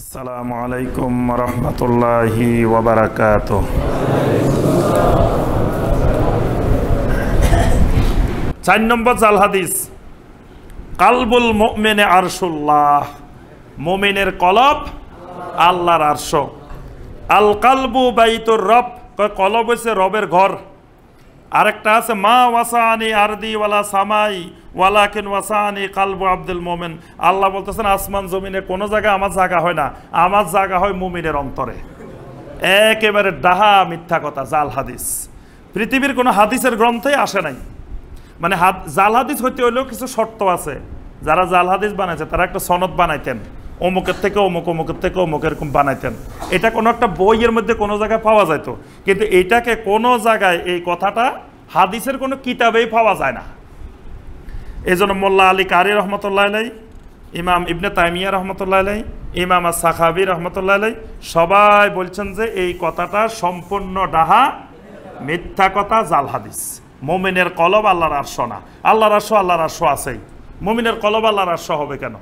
আসসালামু আলাইকুম রহমতুল্লাহি ওয়া বারাকাতুহু। 4 নম্বর জাল হাদিস, কালবুল মুমিনে আরশুল্লাহ, মুমিনের কলব আল্লাহর আরশ। আল কালবু বাইতুর রব, কলব হইছে রবের ঘর। আরেকটা আছে মা ওয়াসানি আরদি ওয়ালা সামাই ওয়ালাকিন ওয়াসানি কালবু আব্দুল মোমেন। আল্লাহ বলতেছেন আসমান জমিনে কোনো জায়গায় আমার জায়গা হয় না, আমার জায়গা হয় মুমিনের অন্তরে। একেবারে ডাহা মিথ্যা কথা, জাল হাদিস। পৃথিবীর কোনো হাদিসের গ্রন্থেই আসে নাই। মানে জাল হাদিস হইতে হইলেও কিছু শর্ত আছে। যারা জাল হাদিস বানাইছে তারা একটা সনদ বানাইতেন, অমুকের থেকে অমুক, অমুকের থেকে অমুক, এরকম বানাইতেন। এটা কোনো একটা বইয়ের মধ্যে কোনো জায়গায় পাওয়া যেত, কিন্তু এইটাকে কোনো জায়গায় এই কথাটা হাদিসের কোনো কিতাবেই পাওয়া যায় না। এই জন্য মোল্লা আলী কারি রহমতুল্লাহ আলাই, ইমাম ইবনে তাইমিয়া রহমতুল্লাহ আলাই, ইমাম সাখাবি রহমতুল্লাহ আলাই সবাই বলছেন যে এই কথাটা সম্পূর্ণ ডাহা মিথ্যা কথা, জাল হাদিস। মুমিনের কলব আল্লাহর আরশ না। আল্লাহর আরশ আছেই, মুমিনের কলব আল্লাহর আরশ হবে কেন?